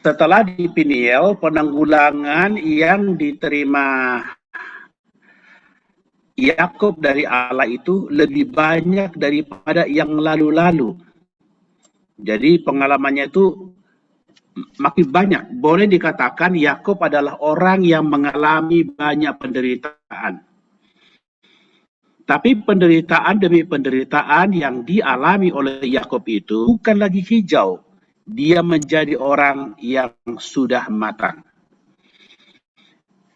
Setelah di Peniel, penanggulangan yang diterima Yakub dari Allah itu lebih banyak daripada yang lalu-lalu. Jadi pengalamannya itu makin banyak. Boleh dikatakan Yakub adalah orang yang mengalami banyak penderitaan. Tapi penderitaan demi penderitaan yang dialami oleh Yakub itu bukan lagi hijau. Dia menjadi orang yang sudah matang.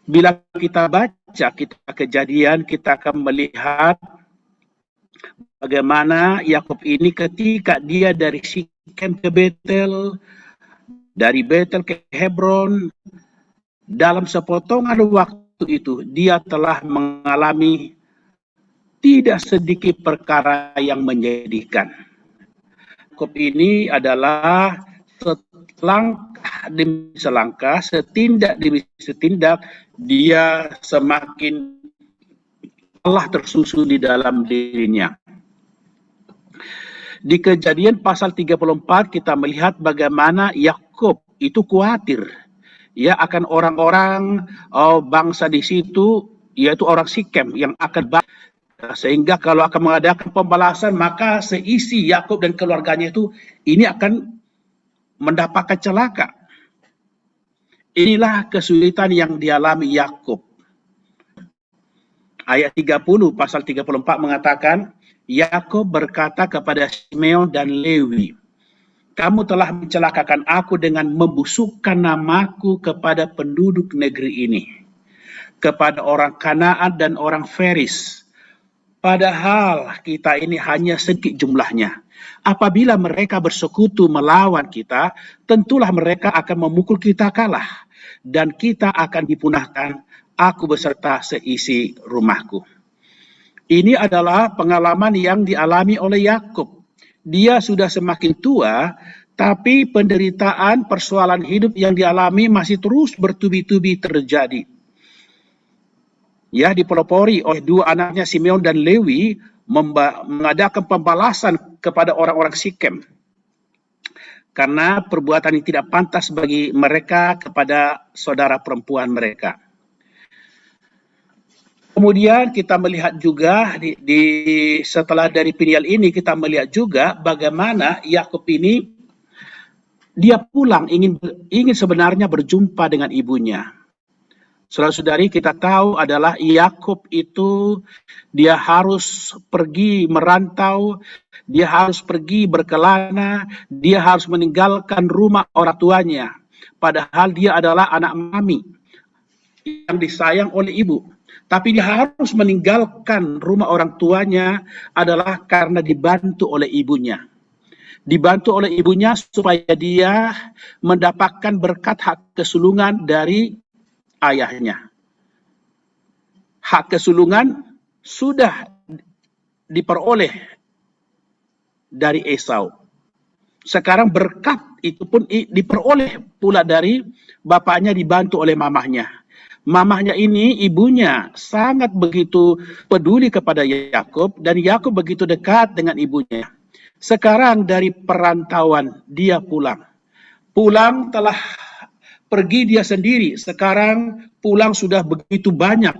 Bila kita baca kitab Kejadian, kita akan melihat bagaimana Yakub ini ketika dia dari Sikem ke Betel, dari Betel ke Hebron, dalam sepotongan waktu itu dia telah mengalami tidak sedikit perkara yang menyedihkan. Yakub ini adalah selangkah demi selangkah, setindak demi setindak, dia semakin Allah tersusun di dalam dirinya. Di Kejadian pasal 34 kita melihat bagaimana Yakub itu khawatir ya akan orang-orang bangsa di situ, yaitu orang Sikem yang akan sehingga kalau akan mengadakan pembalasan maka seisi Yakub dan keluarganya itu ini akan mendapatkan celaka. Inilah kesulitan yang dialami Yakub. Ayat 30 pasal 34 mengatakan, Yakub berkata kepada Simeon dan Lewi, kamu telah mencelakakan aku dengan membusukkan namaku kepada penduduk negeri ini, kepada orang Kanaan dan orang Feris. Padahal kita ini hanya sedikit jumlahnya. Apabila mereka bersekutu melawan kita, tentulah mereka akan memukul kita kalah. Dan kita akan dipunahkan, aku beserta seisi rumahku. Ini adalah pengalaman yang dialami oleh Yakub. Dia sudah semakin tua, tapi penderitaan persoalan hidup yang dialami masih terus bertubi-tubi terjadi. Ya, dipelopori oleh dua anaknya Simeon dan Lewi mengadakan pembalasan kepada orang-orang Sikem karena perbuatan yang tidak pantas bagi mereka kepada saudara perempuan mereka. Kemudian kita melihat juga setelah dari Peniel ini kita melihat juga bagaimana Yakub ini dia pulang ingin sebenarnya berjumpa dengan ibunya. Saudara-saudari, kita tahu adalah Yakub itu dia harus pergi merantau, dia harus pergi berkelana, dia harus meninggalkan rumah orang tuanya. Padahal dia adalah anak mami yang disayang oleh ibu. Tapi dia harus meninggalkan rumah orang tuanya adalah karena dibantu oleh ibunya. Dibantu oleh ibunya supaya dia mendapatkan berkat hak kesulungan dari ayahnya. Hak kesulungan sudah diperoleh dari Esau. Sekarang berkat itu pun diperoleh pula dari bapaknya dibantu oleh mamahnya. Mamahnya ini, ibunya sangat begitu peduli kepada Yakub dan Yakub begitu dekat dengan ibunya. Sekarang dari perantauan dia pulang. Pulang telah pergi dia sendiri, sekarang pulang sudah begitu banyak.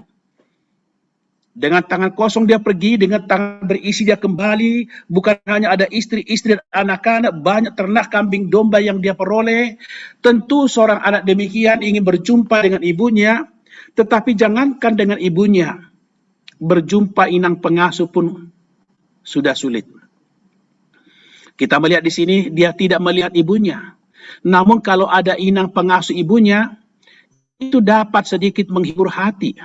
Dengan tangan kosong dia pergi, dengan tangan berisi dia kembali. Bukan hanya ada istri-istri dan anak-anak, banyak ternak kambing domba yang dia peroleh. Tentu seorang anak demikian ingin berjumpa dengan ibunya, tetapi jangankan dengan ibunya, berjumpa inang pengasuh pun sudah sulit. Kita melihat di sini dia tidak melihat ibunya. Namun kalau ada inang pengasuh ibunya, itu dapat sedikit menghibur hati.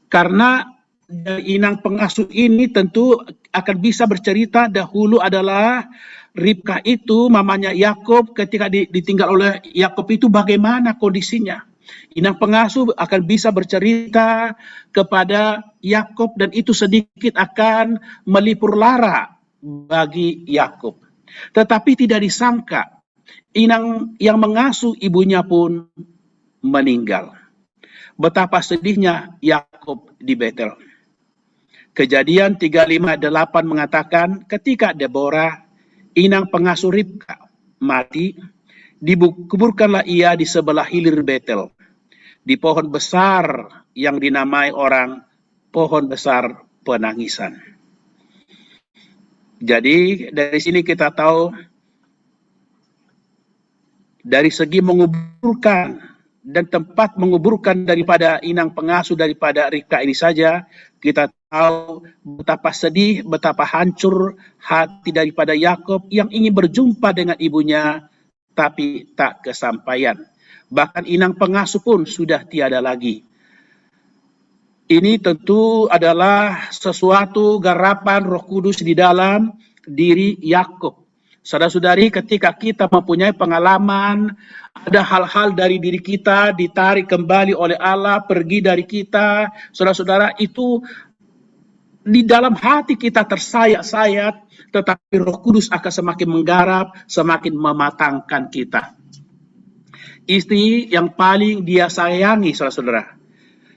Karena dari inang pengasuh ini tentu akan bisa bercerita dahulu adalah Ribkah itu, mamanya Yakub, ketika ditinggal oleh Yakub itu bagaimana kondisinya. Inang pengasuh akan bisa bercerita kepada Yakub dan itu sedikit akan melipur lara bagi Yakub. Tetapi tidak disangka, inang yang mengasuh ibunya pun meninggal. Betapa sedihnya Yakub di Betel. Kejadian 35:8 mengatakan ketika Deborah, inang pengasuh Ribkah, mati, Dikuburkanlah ia di sebelah hilir Betel, di pohon besar yang dinamai orang pohon besar penangisan. Jadi dari sini kita tahu dari segi menguburkan dan tempat menguburkan daripada inang pengasuh daripada Ribka ini saja, kita tahu betapa sedih, betapa hancur hati daripada Yakub yang ingin berjumpa dengan ibunya, tapi tak kesampaian. Bahkan inang pengasuh pun sudah tiada lagi. Ini tentu adalah sesuatu garapan Roh Kudus di dalam diri Yakub. Saudara-saudari, ketika kita mempunyai pengalaman, ada hal-hal dari diri kita ditarik kembali oleh Allah, pergi dari kita, saudara-saudara, itu di dalam hati kita tersayat-sayat, tetapi Roh Kudus akan semakin menggarap, semakin mematangkan kita. Istri yang paling dia sayangi, saudara-saudara,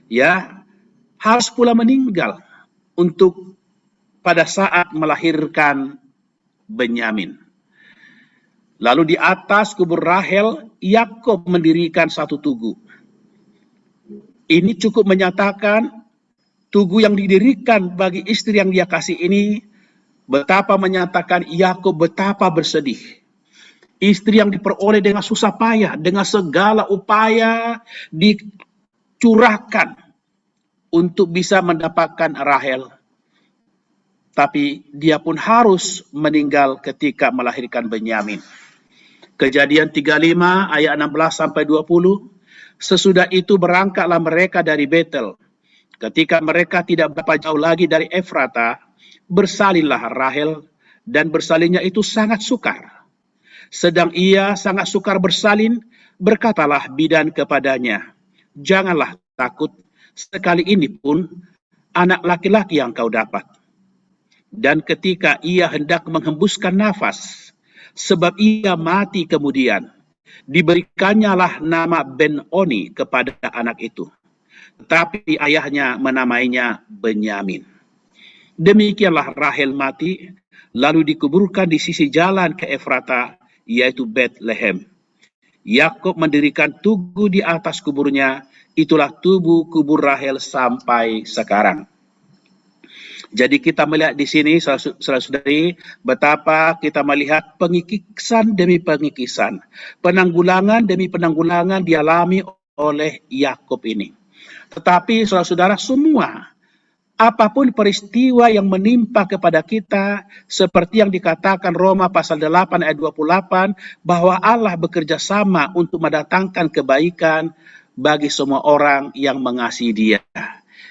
ya, harus pula meninggal untuk pada saat melahirkan Benyamin. Lalu di atas kubur Rahel, Yakub mendirikan satu tugu. Ini cukup menyatakan tugu yang didirikan bagi istri yang dia kasih ini, betapa menyatakan Yakub betapa bersedih. Istri yang diperoleh dengan susah payah, dengan segala upaya dicurahkan untuk bisa mendapatkan Rahel. Tapi dia pun harus meninggal ketika melahirkan Benyamin. Kejadian 35 ayat 16 sampai 20. Sesudah itu berangkatlah mereka dari Betel. Ketika mereka tidak berapa jauh lagi dari Efrata, bersalinlah Rahel, dan bersalinnya itu sangat sukar. Sedang ia sangat sukar bersalin, berkatalah bidan kepadanya, "Janganlah takut, sekali ini pun anak laki-laki yang kau dapat." Dan ketika ia hendak menghembuskan nafas, sebab ia mati kemudian, diberikannya nama Ben-Oni kepada anak itu. Tetapi ayahnya menamainya Benyamin. Demikianlah Rahel mati, lalu dikuburkan di sisi jalan ke Efrata, yaitu Bethlehem. Yakub mendirikan tugu di atas kuburnya, itulah tubuh kubur Rahel sampai sekarang. Jadi kita melihat di sini, saudara-saudari, betapa kita melihat pengikisan demi pengikisan, penanggulangan demi penanggulangan dialami oleh Yakub ini. Tetapi saudara-saudara semua, apapun peristiwa yang menimpa kepada kita, seperti yang dikatakan Roma pasal 8 ayat 28, bahwa Allah bekerja sama untuk mendatangkan kebaikan bagi semua orang yang mengasihi Dia,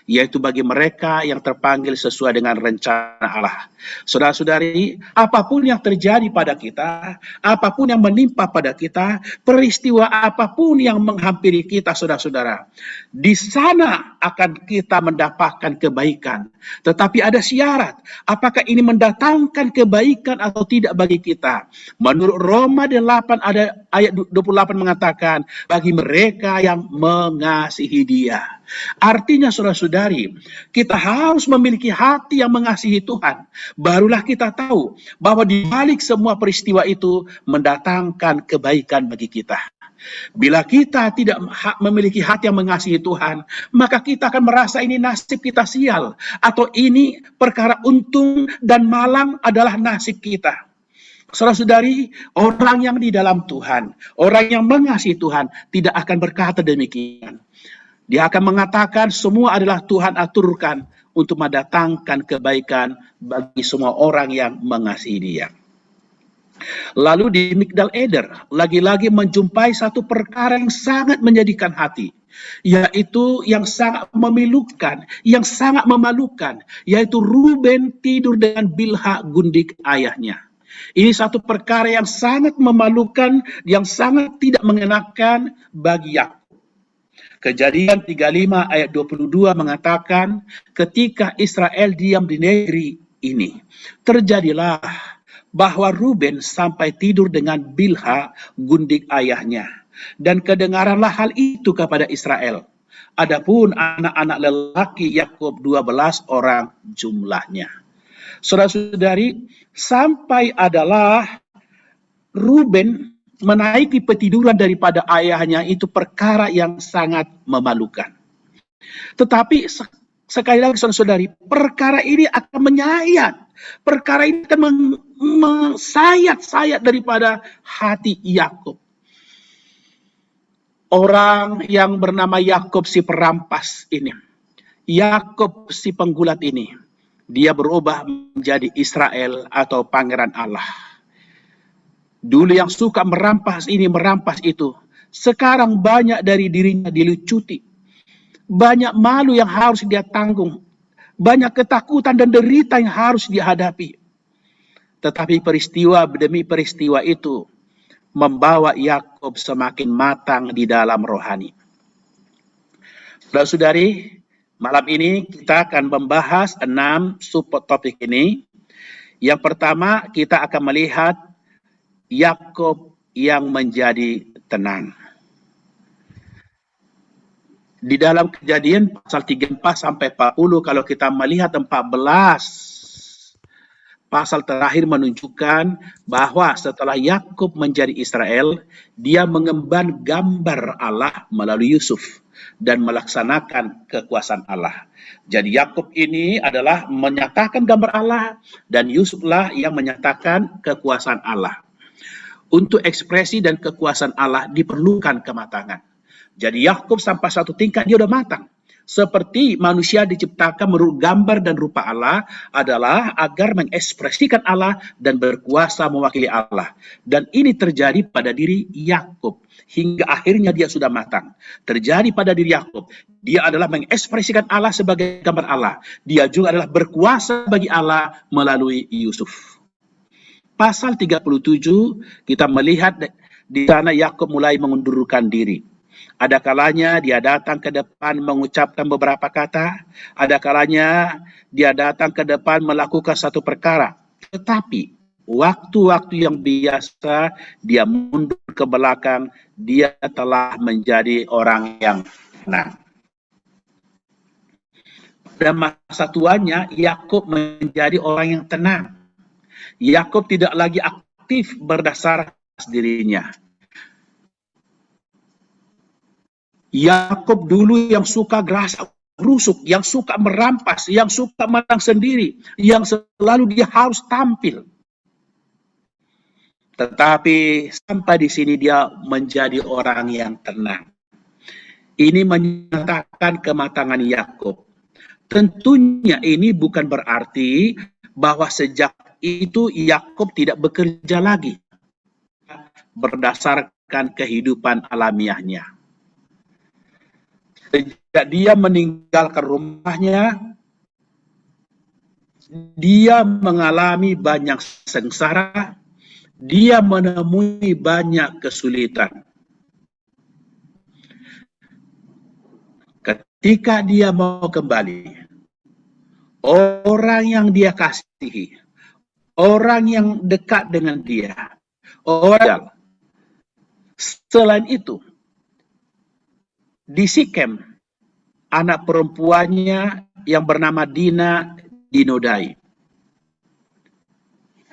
yaitu bagi mereka yang terpanggil sesuai dengan rencana Allah. Saudara-saudari, apapun yang terjadi pada kita, apapun yang menimpa pada kita, peristiwa apapun yang menghampiri kita, saudara-saudara, di sana akan kita mendapatkan kebaikan. Tetapi ada syarat, apakah ini mendatangkan kebaikan atau tidak bagi kita. Menurut Roma 8 ayat 28 mengatakan, bagi mereka yang mengasihi Dia. Artinya saudara-saudari, kita harus memiliki hati yang mengasihi Tuhan. Barulah kita tahu bahwa di balik semua peristiwa itu mendatangkan kebaikan bagi kita. Bila kita tidak memiliki hati yang mengasihi Tuhan, maka kita akan merasa ini nasib kita sial, atau ini perkara untung dan malang adalah nasib kita. Saudara-saudari, orang yang di dalam Tuhan, orang yang mengasihi Tuhan tidak akan berkata demikian. Dia akan mengatakan semua adalah Tuhan aturkan untuk mendatangkan kebaikan bagi semua orang yang mengasihi Dia. Lalu di Migdal Eder, lagi-lagi menjumpai satu perkara yang sangat menyedihkan hati, yaitu yang sangat memilukan, yang sangat memalukan, yaitu Ruben tidur dengan Bilha gundik ayahnya. Ini satu perkara yang sangat memalukan, yang sangat tidak mengenakan bagi Yakub. Kejadian 35 ayat 22 mengatakan, ketika Israel diam di negeri ini, terjadilah bahwa Ruben sampai tidur dengan Bilha gundik ayahnya, dan kedengaranlah hal itu kepada Israel. Adapun anak-anak lelaki Yakub 12 orang jumlahnya. Saudara-saudari, sampai adalah Ruben menaiki petiduran daripada ayahnya itu perkara yang sangat memalukan. Tetapi sekali lagi saudara-saudari, perkara ini akan menyayat. Perkara ini akan mensayat-sayat daripada hati Yakub. Orang yang bernama Yakub si perampas ini, Yakub si penggulat ini, dia berubah menjadi Israel atau pangeran Allah. Dulu yang suka merampas ini, merampas itu, sekarang banyak dari dirinya dilucuti. Banyak malu yang harus dia tanggung. Banyak ketakutan dan derita yang harus dihadapi. Tetapi peristiwa demi peristiwa itu membawa Yakub semakin matang di dalam rohani. Saudara-saudari, malam ini kita akan membahas 6 subtopik ini. Yang pertama, kita akan melihat Yakub yang menjadi tenang. Di dalam Kejadian pasal 34 sampai 40, kalau kita melihat 14 pasal terakhir menunjukkan bahwa setelah Yakub menjadi Israel, dia mengemban gambar Allah melalui Yusuf dan melaksanakan kekuasaan Allah. Jadi Yakub ini adalah menyatakan gambar Allah dan Yusuflah yang menyatakan kekuasaan Allah. Untuk ekspresi dan kekuasaan Allah diperlukan kematangan. Jadi Yakub sampai satu tingkat dia udah matang. Seperti manusia diciptakan menurut gambar dan rupa Allah adalah agar mengekspresikan Allah dan berkuasa mewakili Allah. Dan ini terjadi pada diri Yakub. Hingga akhirnya dia sudah matang. Terjadi pada diri Yakub. Dia adalah mengekspresikan Allah sebagai gambar Allah. Dia juga adalah berkuasa bagi Allah melalui Yusuf. Pasal 37 kita melihat di sana Yakub mulai mengundurkan diri. Ada kalanya dia datang ke depan mengucapkan beberapa kata, ada kalanya dia datang ke depan melakukan satu perkara. Tetapi waktu-waktu yang biasa dia mundur ke belakang, dia telah menjadi orang yang tenang. Pada masa tuanya Yakub menjadi orang yang tenang. Yakub tidak lagi aktif berdasar dirinya. Yakub dulu yang suka gerasa rusuk, yang suka merampas, yang suka menang sendiri, yang selalu dia harus tampil. Tetapi sampai di sini dia menjadi orang yang tenang. Ini menyatakan kematangan Yakub. Tentunya ini bukan berarti bahwa sejak itu Yakub tidak bekerja lagi berdasarkan kehidupan alamiahnya. Sejak dia meninggalkan rumahnya, dia mengalami banyak sengsara, dia menemui banyak kesulitan. Ketika dia mau kembali, orang yang dia kasihi, orang yang dekat dengan dia, orang selain itu, di Sikem, anak perempuannya yang bernama Dina dinodai.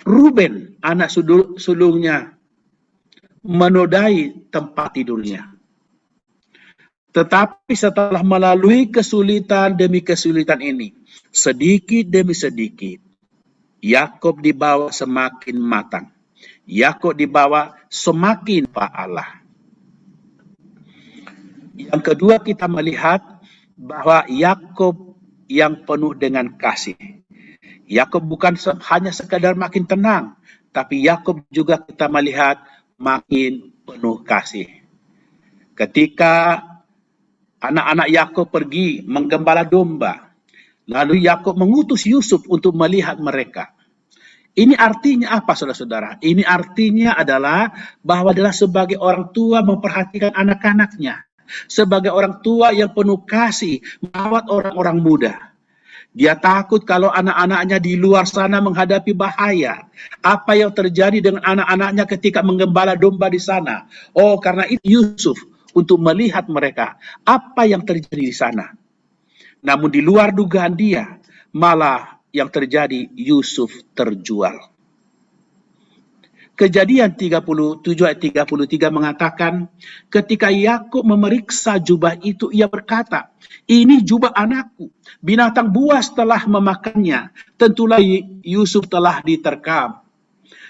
Ruben, anak sulungnya, menodai tempat tidurnya. Tetapi setelah melalui kesulitan demi kesulitan ini, sedikit demi sedikit, Yakub dibawa semakin matang. Yakub dibawa semakin pak Allah. Yang kedua kita melihat bahwa Yakub yang penuh dengan kasih. Yakub bukan hanya sekadar makin tenang, tapi Yakub juga kita melihat makin penuh kasih. Ketika anak-anak Yakub pergi menggembala domba, lalu Yakub mengutus Yusuf untuk melihat mereka. Ini artinya apa, saudara-saudara? Ini artinya adalah bahwa adalah sebagai orang tua memperhatikan anak-anaknya. Sebagai orang tua yang penuh kasih merawat orang-orang muda. Dia takut kalau anak-anaknya di luar sana menghadapi bahaya. Apa yang terjadi dengan anak-anaknya ketika menggembala domba di sana? Oh, karena itu Yusuf untuk melihat mereka apa yang terjadi di sana. Namun di luar dugaan dia, malah yang terjadi Yusuf terjual. Kejadian 37 ayat 33 mengatakan, ketika Yakub memeriksa jubah itu, ia berkata, ini jubah anakku, binatang buas telah memakannya, tentulah Yusuf telah diterkam.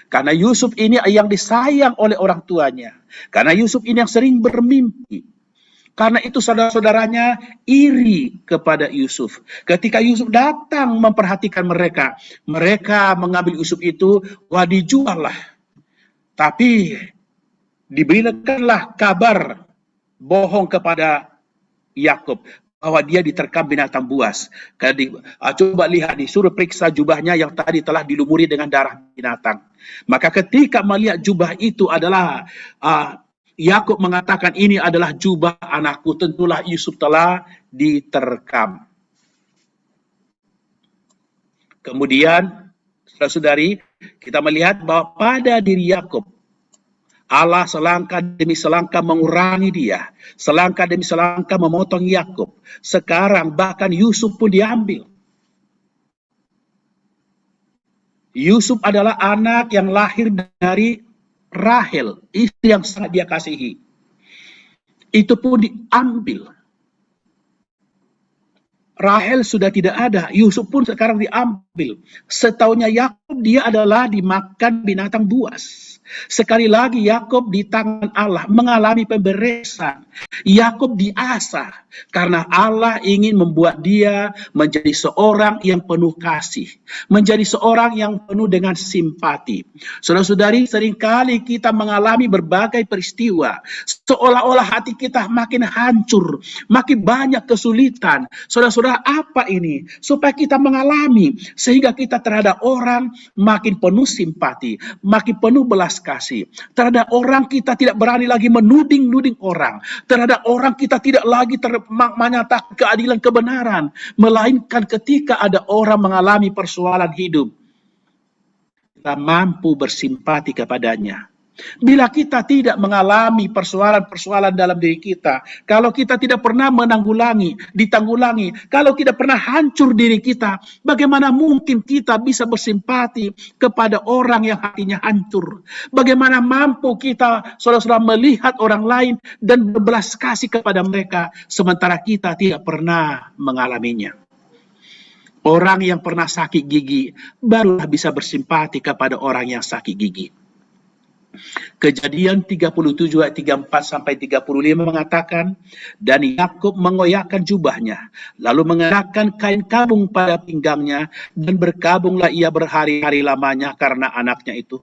Karena Yusuf ini yang disayang oleh orang tuanya. Karena Yusuf ini yang sering bermimpi. Karena itu saudara-saudaranya iri kepada Yusuf. Ketika Yusuf datang memperhatikan mereka, mereka mengambil Yusuf itu, wah dijual lah. Tapi diberikanlah kabar bohong kepada Yakub bahwa dia diterkam binatang buas. Coba lihat, disuruh periksa jubahnya yang tadi telah dilumuri dengan darah binatang. Maka ketika melihat jubah itu adalah Yakub mengatakan, ini adalah jubah anakku, tentulah Yusuf telah diterkam. Kemudian, saudara-saudari, kita melihat bahwa pada diri Yakub, Allah selangkah demi selangkah mengurangi dia, selangkah demi selangkah memotong Yakub. Sekarang bahkan Yusuf pun diambil. Yusuf adalah anak yang lahir dari Rahel, istri yang sangat dia kasihi. Itu pun diambil. Rahel sudah tidak ada, Yusuf pun sekarang diambil. Setaunya Yakub, dia adalah dimakan binatang buas. Sekali lagi Yakub di tangan Allah mengalami pemberesan. Yakub diasah karena Allah ingin membuat dia menjadi seorang yang penuh kasih, menjadi seorang yang penuh dengan simpati. Saudara-saudari, seringkali kita mengalami berbagai peristiwa, seolah-olah hati kita makin hancur, makin banyak kesulitan. Saudara-saudara, apa ini? Supaya kita mengalami, sehingga kita terhadap orang makin penuh simpati, makin penuh belas kasih. Terhadap orang kita tidak berani lagi menuding-nuding orang. Terhadap orang kita tidak lagi menyatakan keadilan kebenaran. Melainkan ketika ada orang mengalami persoalan hidup, kita mampu bersimpati kepadanya. Bila kita tidak mengalami persoalan-persoalan dalam diri kita, kalau kita tidak pernah ditanggulangi, kalau tidak pernah hancur diri kita, bagaimana mungkin kita bisa bersimpati kepada orang yang hatinya hancur? Bagaimana mampu kita, saudara-saudara, melihat orang lain dan berbelas kasih kepada mereka, sementara kita tidak pernah mengalaminya? Orang yang pernah sakit gigi, barulah bisa bersimpati kepada orang yang sakit gigi. Kejadian 37 ayat 34 sampai 35 mengatakan, dan Yakub mengoyakkan jubahnya, lalu mengenakan kain kabung pada pinggangnya, dan berkabunglah ia berhari-hari lamanya karena anaknya itu.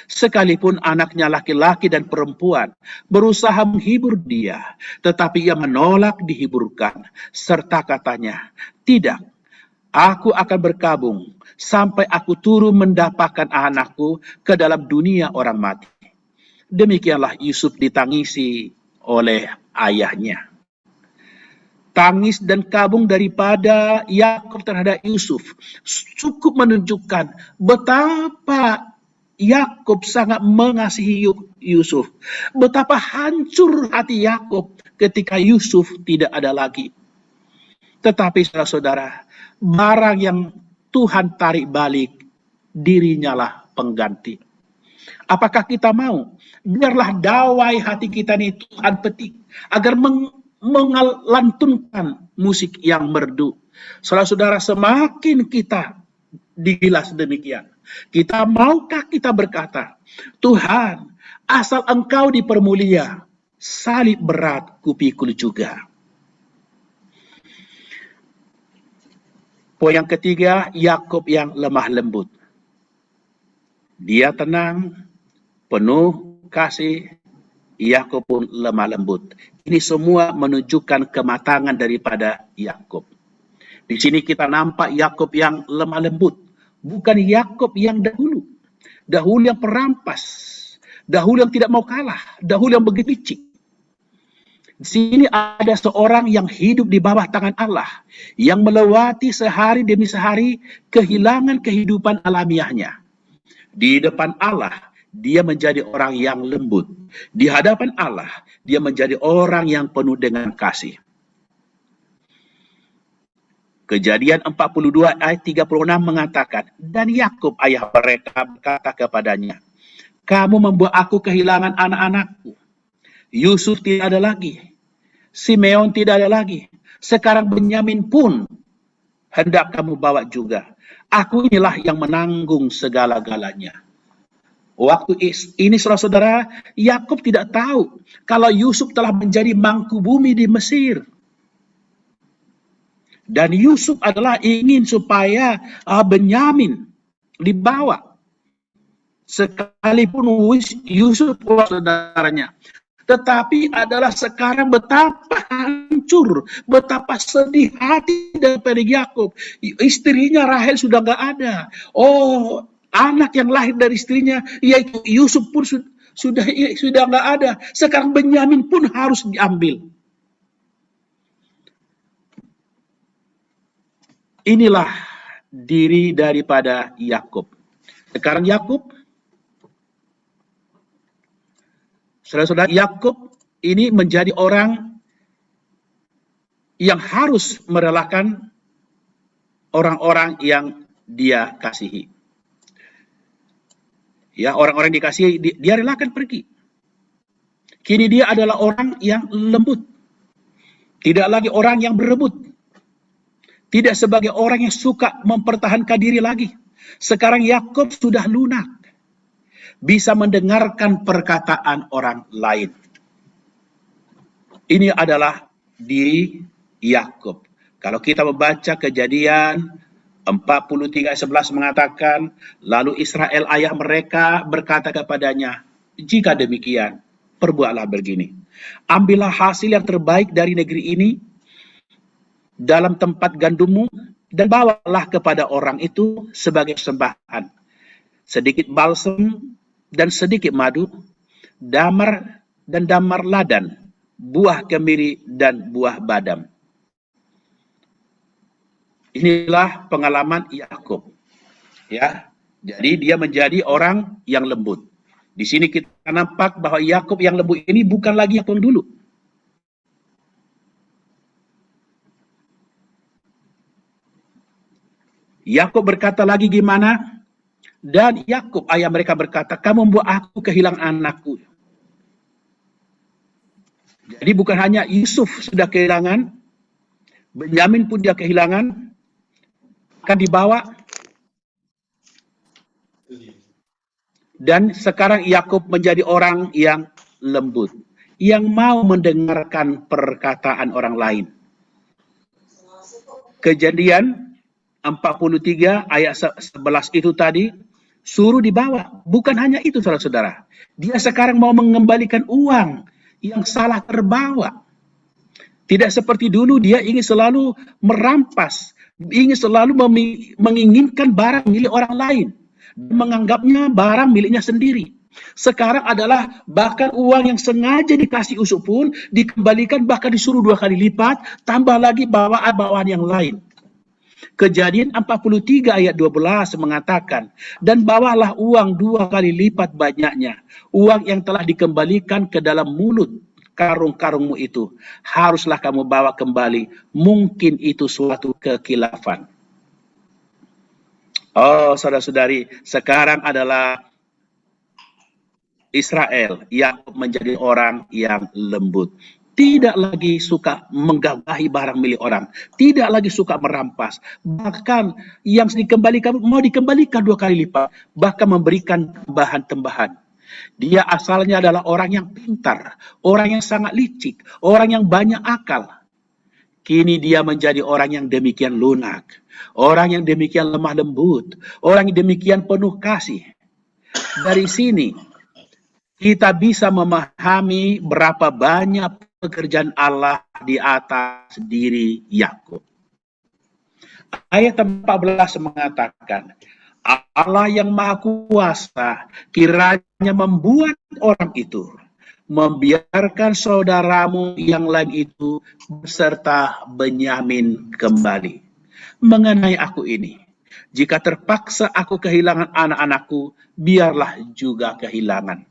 Sekalipun anaknya laki-laki dan perempuan berusaha menghibur dia, tetapi ia menolak dihiburkan, serta katanya, tidak, aku akan berkabung sampai aku turun mendapatkan anakku ke dalam dunia orang mati. Demikianlah Yusuf ditangisi oleh ayahnya. Tangis dan kabung daripada Yakub terhadap Yusuf cukup menunjukkan betapa Yakub sangat mengasihi Yusuf. Betapa hancur hati Yakub ketika Yusuf tidak ada lagi. Tetapi saudara-saudara, barang yang Tuhan tarik balik, dirinya lah pengganti. Apakah kita mau? Biarlah dawai hati kita ini Tuhan petik, agar melantunkan musik yang merdu. Saudara-saudara, semakin kita digilas demikian, maukah kita berkata, Tuhan, asal Engkau dipermulia, salib berat kupikul juga. Poin yang ketiga, Yakub yang lemah lembut. Dia tenang, penuh kasih, Yakub pun lemah lembut. Ini semua menunjukkan kematangan daripada Yakub. Di sini kita nampak Yakub yang lemah lembut, bukan Yakub yang dahulu. Dahulu yang perampas, dahulu yang tidak mau kalah, dahulu yang begitu licik. Di sini ada seorang yang hidup di bawah tangan Allah, yang melewati sehari demi sehari kehilangan kehidupan alamiahnya. Di depan Allah, dia menjadi orang yang lembut. Di hadapan Allah, dia menjadi orang yang penuh dengan kasih. Kejadian 42 ayat 36 mengatakan, dan Yakub ayah mereka berkata kepadanya, Kamu membuat aku kehilangan anak-anakku. Yusuf tidak ada lagi. Simeon tidak ada lagi. Sekarang Benyamin pun hendak kamu bawa juga. Aku inilah yang menanggung segala-galanya. Waktu ini saudara-saudara, Yakub tidak tahu kalau Yusuf telah menjadi mangku bumi di Mesir. Dan Yusuf adalah ingin supaya Benyamin dibawa. Sekalipun Yusuf saudaranya. Tetapi adalah sekarang betapa hancur, betapa sedih hati daripada Yakub. Istrinya Rahel sudah nggak ada. Oh, anak yang lahir dari istrinya, yaitu Yusuf pun sudah nggak ada. Sekarang Benyamin pun harus diambil. Inilah diri daripada Yakub. Sekarang Yakub, saudara-saudara, Yakub ini menjadi orang yang harus merelakan orang-orang yang dia kasihi. Ya, orang-orang dikasihi, dia relakan pergi. Kini dia adalah orang yang lembut. Tidak lagi orang yang berebut. Tidak sebagai orang yang suka mempertahankan diri lagi. Sekarang Yakub sudah lunak. Bisa mendengarkan perkataan orang lain. Ini adalah diri Yakub. Kalau kita membaca Kejadian 43:11 mengatakan, lalu Israel ayah mereka berkata kepadanya, jika demikian, perbuatlah begini. Ambillah hasil yang terbaik dari negeri ini dalam tempat gandummu dan bawalah kepada orang itu sebagai sembahan. Sedikit balsam dan sedikit madu, damar dan damar ladan, buah kemiri dan buah badam. Inilah pengalaman Yakub. Ya, jadi dia menjadi orang yang lembut. Di sini kita nampak bahwa Yakub yang lembut ini bukan lagi Yakub dulu. Yakub berkata lagi gimana? Dan Yakub ayah mereka berkata, kamu membuat aku kehilangan anakku. Jadi bukan hanya Yusuf sudah kehilangan, Benyamin pun dia kehilangan, akan dibawa. Dan sekarang Yakub menjadi orang yang lembut, yang mau mendengarkan perkataan orang lain. Kejadian 43 ayat 11 itu tadi, suruh dibawa. Bukan hanya itu saudara-saudara. Dia sekarang mau mengembalikan uang yang salah terbawa. Tidak seperti dulu dia ingin selalu merampas, ingin selalu menginginkan barang milik orang lain, menganggapnya barang miliknya sendiri. Sekarang adalah bahkan uang yang sengaja dikasih Yusuf pun dikembalikan, bahkan disuruh 2 kali lipat, tambah lagi bawaan-bawaan yang lain. Kejadian 43 ayat 12 mengatakan, dan bawalah uang 2 kali lipat banyaknya, uang yang telah dikembalikan ke dalam mulut karung-karungmu itu, haruslah kamu bawa kembali, mungkin itu suatu kekilafan. Oh saudara-saudari, sekarang adalah Israel yang menjadi orang yang lembut. Tidak lagi suka menggagahi barang milik orang. Tidak lagi suka merampas. Bahkan yang dikembalikan, mau dikembalikan 2 kali lipat. Bahkan memberikan tambahan-tambahan. Dia asalnya adalah orang yang pintar. Orang yang sangat licik. Orang yang banyak akal. Kini dia menjadi orang yang demikian lunak. Orang yang demikian lemah lembut. Orang yang demikian penuh kasih. Dari sini kita bisa memahami berapa banyak pekerjaan Allah di atas diri Yakub. Ayat 14 mengatakan, Allah yang Maha Kuasa kiranya membuat orang itu membiarkan saudaramu yang lain itu beserta Benyamin kembali. Mengenai aku ini, jika terpaksa aku kehilangan anak-anakku, biarlah juga kehilangan.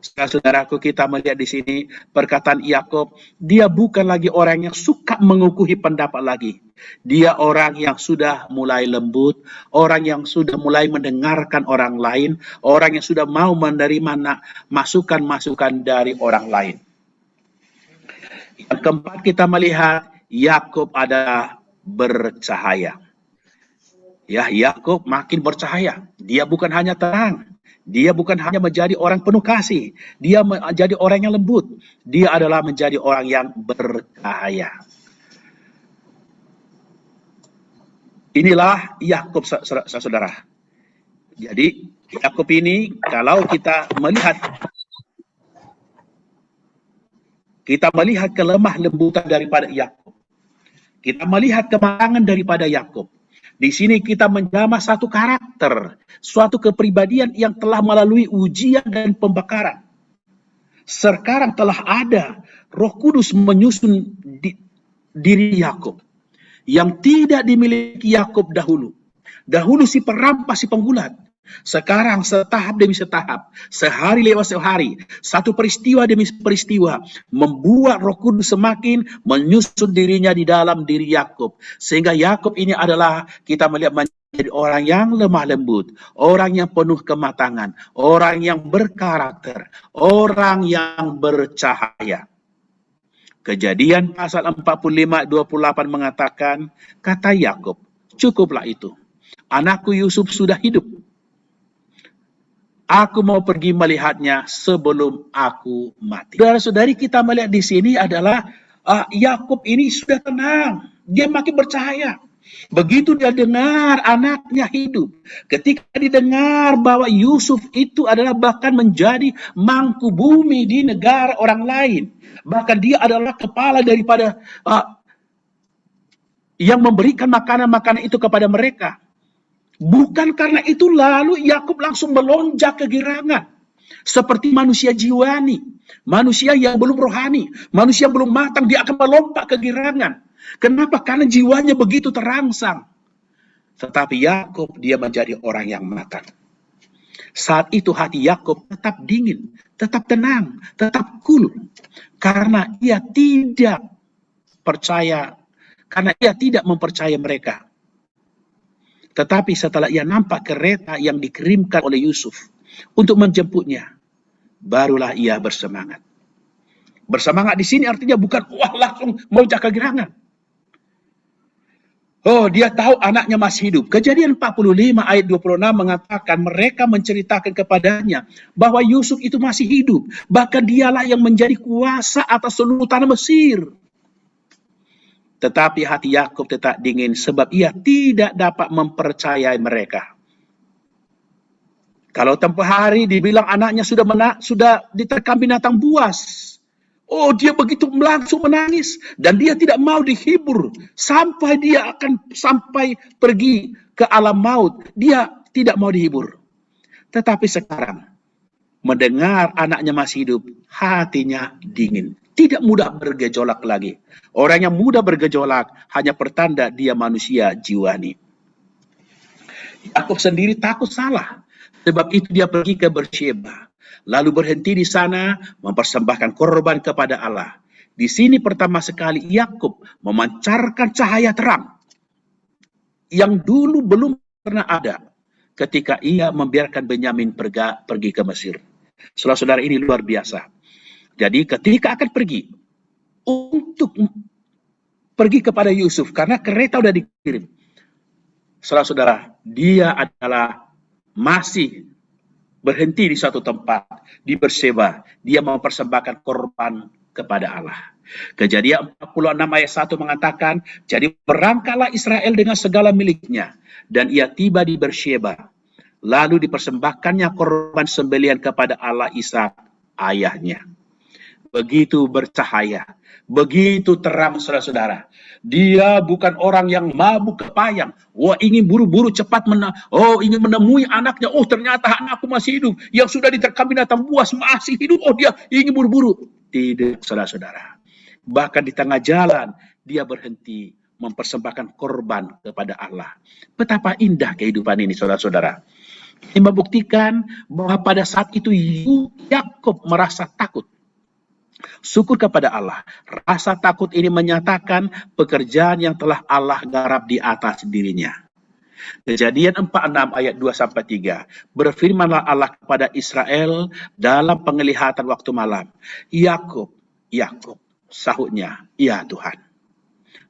Saudaraku, kita melihat di sini perkataan Yakub, dia bukan lagi orang yang suka mengukuhi pendapat lagi. Dia orang yang sudah mulai lembut, orang yang sudah mulai mendengarkan orang lain, orang yang sudah mau menerima masukan-masukan dari orang lain. Yang keempat, kita melihat Yakub adalah bercahaya. Ya, Yakub makin bercahaya. Dia bukan hanya terang, dia bukan hanya menjadi orang penuh kasih, dia menjadi orang yang lembut. Dia adalah menjadi orang yang bercahaya. Inilah Yakub, saudara. Jadi Yakub ini, kalau kita melihat kelemah lembutan daripada Yakub, kita melihat kematangan daripada Yakub. Di sini kita menjamah satu karakter, suatu kepribadian yang telah melalui ujian dan pembakaran. Sekarang telah ada Roh Kudus menyusun diri Yakub yang tidak dimiliki Yakub dahulu. Dahulu si perampas, si penggulat. Sekarang setahap demi setahap, sehari lewat sehari, satu peristiwa demi peristiwa, membuat Roh Kudus semakin menyusun dirinya di dalam diri Yakub. Sehingga Yakub ini adalah, kita melihat, menjadi orang yang lemah lembut, orang yang penuh kematangan, orang yang berkarakter, orang yang bercahaya. Kejadian pasal 45-28 mengatakan, kata Yakub, cukuplah itu. Anakku Yusuf sudah hidup. Aku mau pergi melihatnya sebelum aku mati. Saudara-saudari, kita melihat di sini adalah Yakub ini sudah tenang. Dia makin bercahaya. Begitu dia dengar anaknya hidup, ketika didengar bahwa Yusuf itu adalah bahkan menjadi mangku bumi di negara orang lain, bahkan dia adalah kepala daripada yang memberikan makanan-makanan itu kepada mereka. Bukan karena itu lalu Yakub langsung melonjak kegirangan. Seperti manusia jiwani, manusia yang belum rohani, manusia yang belum matang, dia akan melompat kegirangan. Kenapa? Karena jiwanya begitu terangsang. Tetapi Yakub, dia menjadi orang yang matang. Saat itu hati Yakub tetap dingin, tetap tenang, tetap cool. Karena ia tidak percaya, karena ia tidak mempercayai mereka. Tetapi setelah ia nampak kereta yang dikirimkan oleh Yusuf untuk menjemputnya, barulah ia bersemangat. Bersemangat di sini artinya bukan wah langsung melonjak kegirangan. Oh, dia tahu anaknya masih hidup. Kejadian 45 ayat 26 mengatakan mereka menceritakan kepadanya bahwa Yusuf itu masih hidup. Bahkan dialah yang menjadi kuasa atas seluruh tanah Mesir. Tetapi hati Yakub tetap dingin sebab ia tidak dapat mempercayai mereka. Kalau tempoh hari dibilang anaknya sudah diterkam binatang buas. Oh, dia begitu langsung menangis dan dia tidak mau dihibur sampai dia akan sampai pergi ke alam maut. Dia tidak mau dihibur. Tetapi sekarang mendengar anaknya masih hidup, hatinya dingin. Tidak mudah bergejolak lagi. Orang yang mudah bergejolak hanya pertanda dia manusia jiwani. Yakub sendiri takut salah. Sebab itu dia pergi ke Bersyeba. Lalu berhenti di sana mempersembahkan korban kepada Allah. Di sini pertama sekali Yakub memancarkan cahaya terang yang dulu belum pernah ada ketika ia membiarkan Benyamin pergi ke Mesir. Saudara-saudara, ini luar biasa. Jadi ketika akan pergi untuk pergi kepada Yusuf karena kereta sudah dikirim, saudara-saudara, dia adalah masih berhenti di suatu tempat di Berseba. Dia mempersembahkan korban kepada Allah. Kejadian 46 ayat 1 mengatakan, jadi berangkatlah Israel dengan segala miliknya dan ia tiba di Berseba. Lalu dipersembahkannya korban sembelihan kepada Allah Ishak ayahnya. Begitu bercahaya, begitu terang, saudara-saudara. Dia bukan orang yang mabuk kepayang. Wah, ingin buru-buru cepat ingin menemui anaknya. Oh, ternyata anakku masih hidup. Yang sudah diterkam binatang buas masih hidup. Oh, dia ingin buru-buru. Tidak, saudara-saudara. Bahkan di tengah jalan, dia berhenti mempersembahkan korban kepada Allah. Betapa indah kehidupan ini, saudara-saudara. Ini membuktikan bahwa pada saat itu Yakub merasa takut. Syukur kepada Allah. Rasa takut ini menyatakan pekerjaan yang telah Allah garap di atas dirinya. Kejadian 46 ayat 2-3. Berfirmanlah Allah kepada Israel dalam penglihatan waktu malam. Yakub, Yakub, sahutnya, ya Tuhan.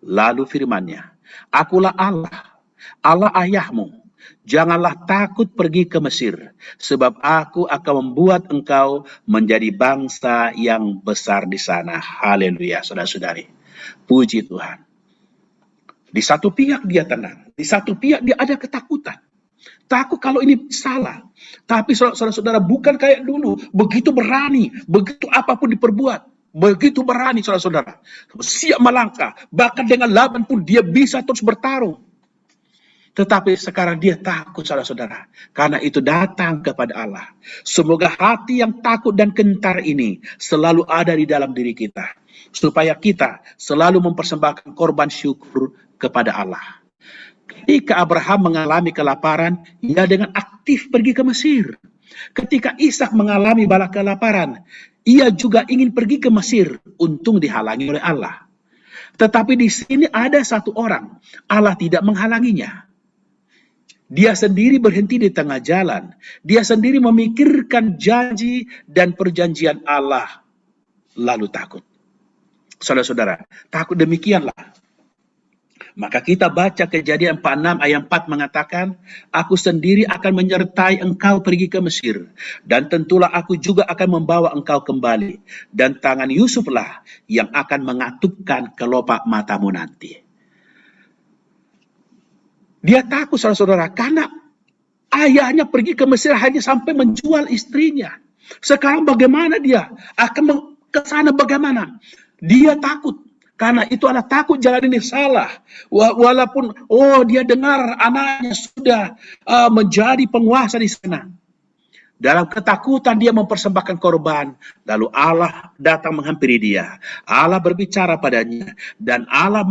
Lalu firman-Nya, akulah Allah, Allah ayahmu. Janganlah takut pergi ke Mesir, sebab aku akan membuat engkau menjadi bangsa yang besar di sana. Haleluya, saudara-saudari. Puji Tuhan. Di satu pihak dia tenang, di satu pihak dia ada ketakutan. Takut kalau ini salah. Tapi saudara-saudara, bukan kayak dulu, begitu berani, begitu apapun diperbuat. Begitu berani saudara-saudara. Siap melangkah, bahkan dengan laban pun dia bisa terus bertarung. Tetapi sekarang dia takut saudara-saudara. Karena itu datang kepada Allah. Semoga hati yang takut dan gentar ini selalu ada di dalam diri kita. Supaya kita selalu mempersembahkan korban syukur kepada Allah. Ketika Abraham mengalami kelaparan, ia dengan aktif pergi ke Mesir. Ketika Ishak mengalami bala kelaparan, ia juga ingin pergi ke Mesir. Untung dihalangi oleh Allah. Tetapi di sini ada satu orang, Allah tidak menghalanginya. Dia sendiri berhenti di tengah jalan. Dia sendiri memikirkan janji dan perjanjian Allah. Lalu takut. Saudara-saudara, takut demikianlah. Maka kita baca Kejadian 46 ayat 4 mengatakan, aku sendiri akan menyertai engkau pergi ke Mesir. Dan tentulah aku juga akan membawa engkau kembali. Dan tangan Yusuflah yang akan mengatupkan kelopak matamu nanti. Dia takut saudara-saudara karena ayahnya pergi ke Mesir hanya sampai menjual istrinya. Sekarang bagaimana dia akan ke sana bagaimana? Dia takut karena itu adalah takut jalan ini salah. Walaupun dia dengar anaknya sudah menjadi penguasa di sana. Dalam ketakutan dia mempersembahkan korban. Lalu Allah datang menghampiri dia. Allah berbicara padanya dan Allah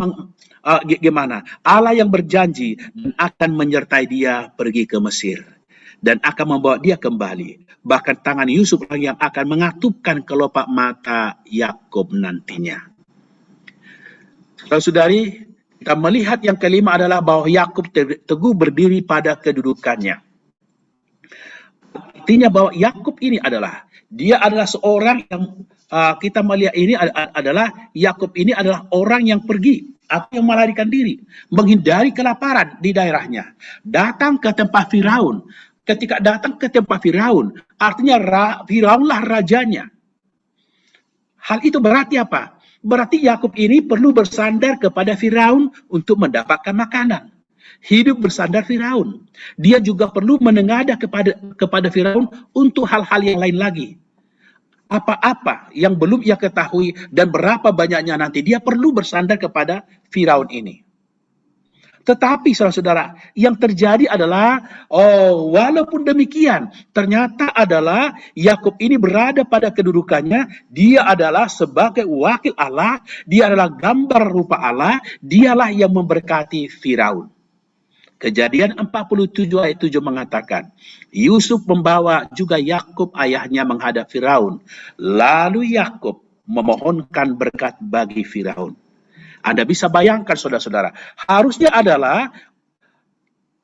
Allah yang berjanji dan akan menyertai dia pergi ke Mesir dan akan membawa dia kembali. Bahkan tangan Yusuf yang akan mengatupkan kelopak mata Yakub nantinya. Saudara-saudari, kita melihat yang kelima adalah bahwa Yakub teguh berdiri pada kedudukannya. Artinya bahwa Yakub ini adalah seorang yang kita melihat ini adalah Yakub ini adalah orang yang pergi atau yang melarikan diri, menghindari kelaparan di daerahnya, datang ke tempat Firaun. Ketika datang ke tempat Firaun, artinya Firaunlah rajanya. Hal itu berarti apa? Berarti Yakub ini perlu bersandar kepada Firaun untuk mendapatkan makanan. Hidup bersandar Firaun. Dia juga perlu menengadah kepada Firaun untuk hal-hal yang lain lagi. Apa-apa yang belum ia ketahui dan berapa banyaknya nanti, dia perlu bersandar kepada Firaun ini. Tetapi saudara-saudara, yang terjadi adalah, walaupun demikian, ternyata adalah Yakub ini berada pada kedudukannya, dia adalah sebagai wakil Allah, dia adalah gambar rupa Allah, dialah yang memberkati Firaun. Kejadian 47 ayat 7 mengatakan, Yusuf membawa juga Yakub ayahnya menghadap Firaun. Lalu Yakub memohonkan berkat bagi Firaun. Anda bisa bayangkan saudara-saudara, harusnya adalah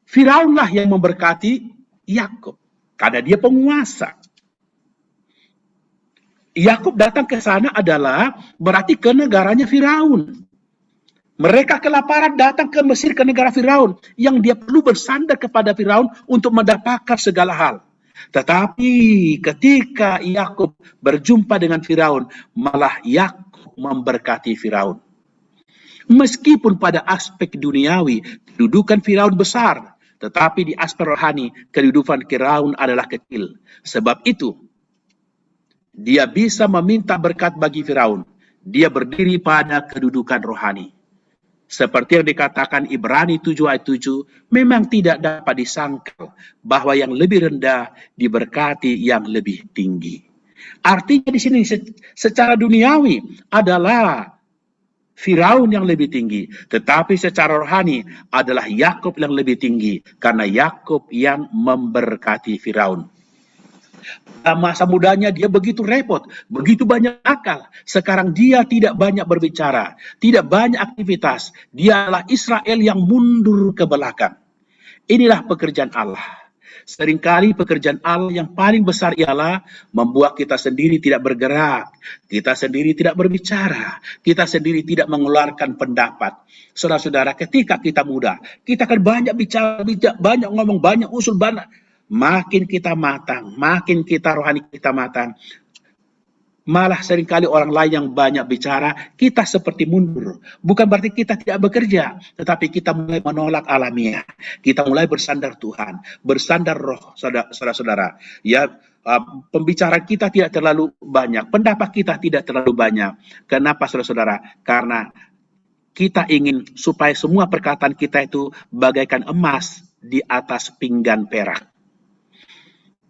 Firaunlah yang memberkati Yakub karena dia penguasa. Yakub datang ke sana adalah berarti ke negaranya Firaun. Mereka kelaparan datang ke Mesir, ke negara Firaun, yang dia perlu bersandar kepada Firaun untuk mendapatkan segala hal. Tetapi ketika Yakub berjumpa dengan Firaun, malah Yakub memberkati Firaun. Meskipun pada aspek duniawi kedudukan Firaun besar, tetapi di aspek rohani kedudukan Firaun adalah kecil. Sebab itu dia bisa meminta berkat bagi Firaun. Dia berdiri pada kedudukan rohani. Seperti yang dikatakan Ibrani 7 ayat 7, memang tidak dapat disangkal bahwa yang lebih rendah diberkati yang lebih tinggi. Artinya di sini secara duniawi adalah Firaun yang lebih tinggi, tetapi secara rohani adalah Yakub yang lebih tinggi, karena Yakub yang memberkati Firaun. Masa mudanya dia begitu repot, begitu banyak akal. Sekarang dia tidak banyak berbicara, tidak banyak aktivitas. Dia adalah Israel yang mundur ke belakang. Inilah pekerjaan Allah. Seringkali pekerjaan Allah yang paling besar ialah membuat kita sendiri tidak bergerak, kita sendiri tidak berbicara, kita sendiri tidak mengeluarkan pendapat. Saudara-saudara, ketika kita muda, kita akan banyak bicara, banyak ngomong, banyak usul, banyak. Makin kita matang, makin kita rohani kita matang, malah seringkali orang lain yang banyak bicara, kita seperti mundur. Bukan berarti kita tidak bekerja, tetapi kita mulai menolak alamiah. Kita mulai bersandar Tuhan, bersandar roh, saudara-saudara. Ya, pembicaraan kita tidak terlalu banyak, pendapat kita tidak terlalu banyak. Kenapa, saudara-saudara? Karena kita ingin supaya semua perkataan kita itu bagaikan emas di atas pinggan perak.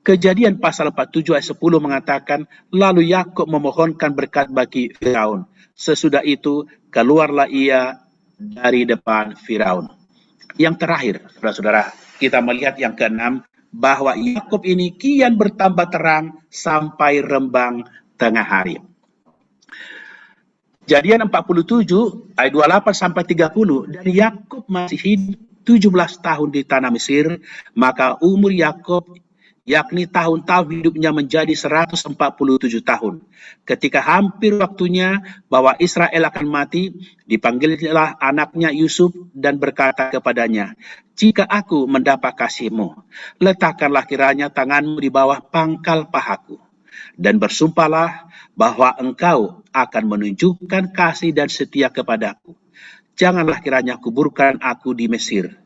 Kejadian pasal 47 ayat 10 mengatakan, lalu Yakub memohonkan berkat bagi Firaun. Sesudah itu keluarlah ia dari depan Firaun. Yang terakhir, saudara-saudara, kita melihat yang keenam, bahwa Yakub ini kian bertambah terang sampai rembang tengah hari. Kejadian 47 ayat 28 sampai 30, dan Yakub masih hidup 17 tahun di tanah Mesir, maka umur Yakub yakni tahun-tahun hidupnya menjadi 147 tahun. Ketika hampir waktunya bahwa Israel akan mati, dipanggillah anaknya Yusuf dan berkata kepadanya, jika aku mendapat kasih-Mu, letakkanlah kiranya tanganmu di bawah pangkal pahaku, dan bersumpahlah bahwa engkau akan menunjukkan kasih dan setia kepadaku. Janganlah kiranya kuburkan aku di Mesir,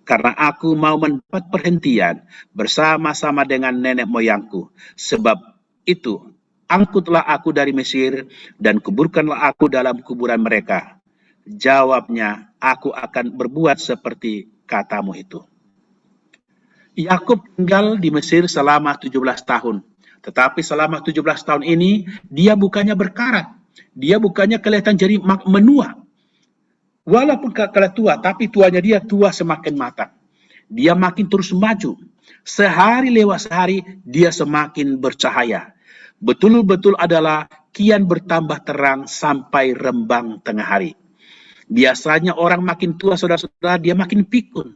karena aku mau mendapat perhentian bersama-sama dengan nenek moyangku. Sebab itu, angkutlah aku dari Mesir dan kuburkanlah aku dalam kuburan mereka. Jawabnya, aku akan berbuat seperti katamu itu. Yakub tinggal di Mesir selama 17 tahun. Tetapi selama 17 tahun ini, dia bukannya berkarat. Dia bukannya kelihatan jadi menua. Walaupun kala tua, tapi tuanya dia tua semakin matang. Dia makin terus maju. Sehari lewat sehari, dia semakin bercahaya. Betul-betul adalah kian bertambah terang sampai rembang tengah hari. Biasanya orang makin tua, saudara-saudara, dia makin pikun.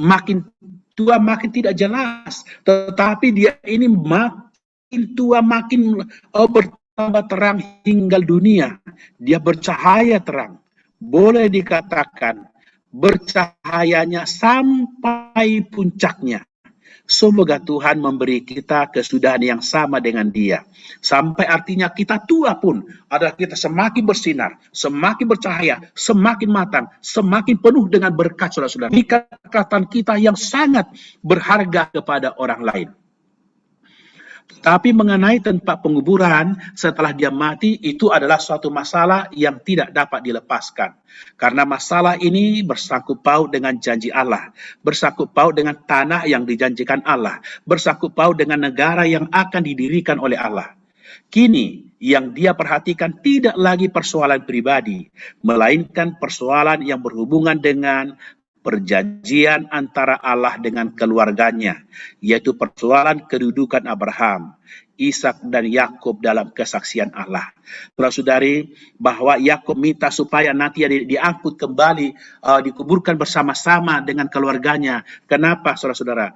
Makin tua, makin tidak jelas. Tetapi dia ini makin tua, makin bertambah terang hingga dunia. Dia bercahaya terang. Boleh dikatakan bercahayanya sampai puncaknya. Semoga Tuhan memberi kita kesudahan yang sama dengan dia. Sampai artinya kita tua pun adalah kita semakin bersinar, semakin bercahaya, semakin matang, semakin penuh dengan berkat, saudara-saudara. Ikatan kita yang sangat berharga kepada orang lain. Tapi mengenai tempat penguburan setelah dia mati, itu adalah suatu masalah yang tidak dapat dilepaskan. Karena masalah ini bersangkut paut dengan janji Allah, bersangkut paut dengan tanah yang dijanjikan Allah, bersangkut paut dengan negara yang akan didirikan oleh Allah. Kini yang dia perhatikan tidak lagi persoalan pribadi, melainkan persoalan yang berhubungan dengan perjanjian antara Allah dengan keluarganya, yaitu persoalan kedudukan Abraham, Ishak dan Yakub dalam kesaksian Allah. Saudara-saudari, bahwa Yakub minta supaya nanti diangkut kembali, dikuburkan bersama-sama dengan keluarganya. Kenapa, saudara-saudara?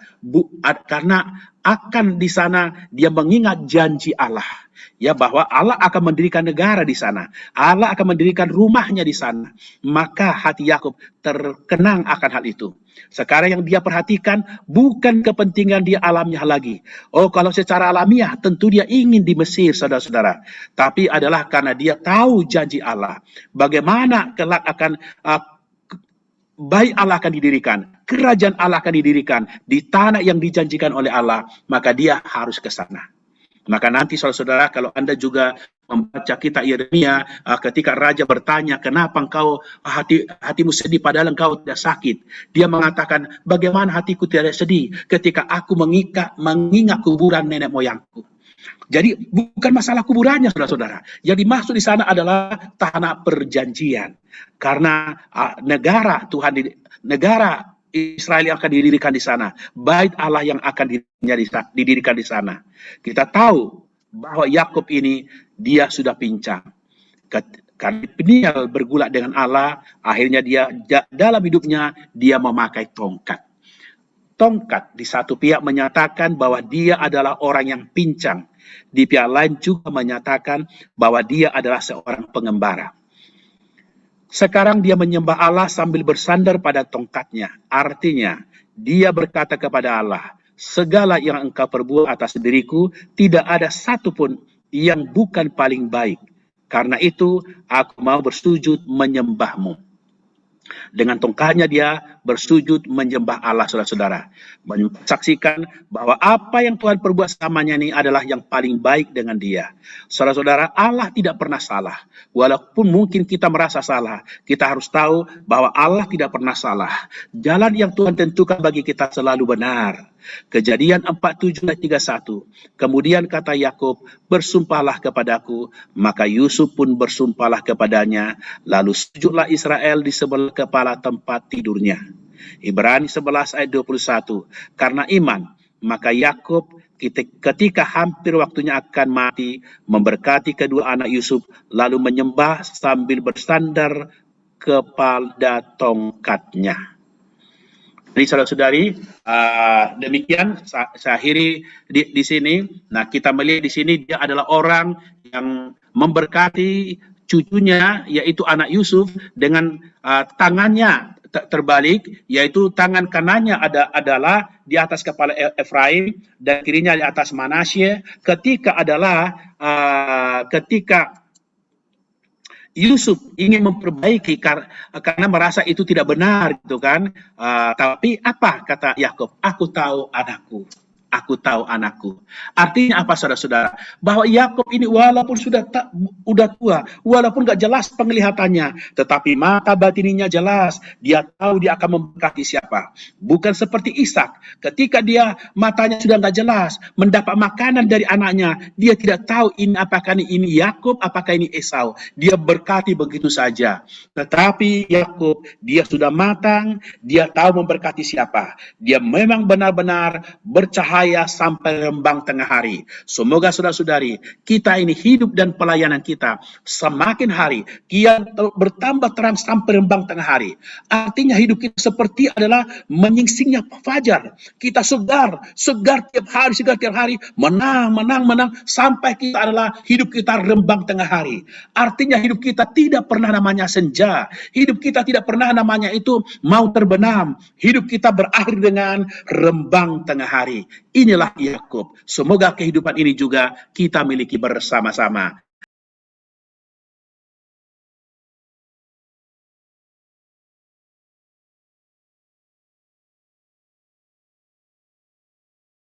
Karena akan di sana dia mengingat janji Allah. Ya, bahwa Allah akan mendirikan negara di sana. Allah akan mendirikan rumahnya di sana. Maka hati Yakub terkenang akan hal itu. Sekarang yang dia perhatikan bukan kepentingan dia alamiah lagi. Oh, kalau secara alamiah tentu dia ingin di Mesir, saudara-saudara. Tapi adalah karena dia tahu janji Allah. Bagaimana kelak akan baik Allah akan didirikan, kerajaan Allah akan didirikan di tanah yang dijanjikan oleh Allah, maka dia harus ke sana. Maka nanti saudara-saudara, kalau Anda juga membaca kitab Yeremia, ketika raja bertanya, kenapa engkau hatimu sedih padahal engkau tidak sakit? Dia mengatakan, bagaimana hatiku tidak sedih ketika aku mengingat kuburan nenek moyangku. Jadi bukan masalah kuburannya, saudara-saudara. Yang dimaksud di sana adalah tanah perjanjian. Karena negara Israel yang akan didirikan di sana, bait Allah yang akan didirikan di sana. Kita tahu bahwa Yakub ini dia sudah pincang. Karena Peniel bergulat dengan Allah, akhirnya dia dalam hidupnya dia memakai tongkat. Tongkat di satu pihak menyatakan bahwa dia adalah orang yang pincang, di pihak lain juga menyatakan bahwa dia adalah seorang pengembara. Sekarang dia menyembah Allah sambil bersandar pada tongkatnya. Artinya, dia berkata kepada Allah, segala yang engkau perbuat atas diriku, tidak ada satupun yang bukan paling baik. Karena itu, aku mau bersujud menyembahmu. Dengan tongkatnya dia bersujud menyembah Allah, saudara-saudara. Menyaksikan bahwa apa yang Tuhan perbuat selamanya ini adalah yang paling baik dengan dia. Saudara-saudara, Allah tidak pernah salah. Walaupun mungkin kita merasa salah, kita harus tahu bahwa Allah tidak pernah salah. Jalan yang Tuhan tentukan bagi kita selalu benar. Kejadian 47 ayat 31. Kemudian kata Yakub, bersumpahlah kepadaku, maka Yusuf pun bersumpahlah kepadanya, lalu sujudlah Israel di sebelah kepala tempat tidurnya. Ibrani 11 ayat 21. Karena iman, maka Yakub ketika hampir waktunya akan mati, memberkati kedua anak Yusuf, lalu menyembah sambil bersandar kepada tongkatnya. Jadi saudara-saudari, demikian saya akhiri di sini. Nah, kita melihat di sini dia adalah orang yang memberkati cucunya, yaitu anak Yusuf, dengan tangannya terbalik, yaitu tangan kanannya adalah di atas kepala Efraim dan kirinya di atas Manasye. Ketika Yusuf ingin memperbaiki karena merasa itu tidak benar, gitu kan. Tapi apa kata Yakub? Aku tahu anakku. Aku tahu anakku. Artinya apa, saudara-saudara? Bahwa Yakub ini walaupun sudah tua, walaupun gak jelas penglihatannya, tetapi mata batininya jelas. Dia tahu dia akan memberkati siapa. Bukan seperti Ishak, ketika dia matanya sudah gak jelas, mendapat makanan dari anaknya, dia tidak tahu apakah ini Yakub, apakah ini Esau. Dia berkati begitu saja. Tetapi Yakub, dia sudah matang, dia tahu memberkati siapa. Dia memang benar-benar bercahaya sampai rembang tengah hari. Semoga saudara-saudari, kita ini hidup dan pelayanan kita semakin hari kian bertambah terang sampai rembang tengah hari. Artinya hidup kita seperti adalah menyingsingnya fajar. Kita segar tiap hari, menang sampai kita adalah hidup kita rembang tengah hari. Artinya hidup kita tidak pernah namanya senja. Hidup kita tidak pernah namanya itu mau terbenam. Hidup kita berakhir dengan rembang tengah hari. Inilah Yakub. Semoga kehidupan ini juga kita miliki bersama-sama.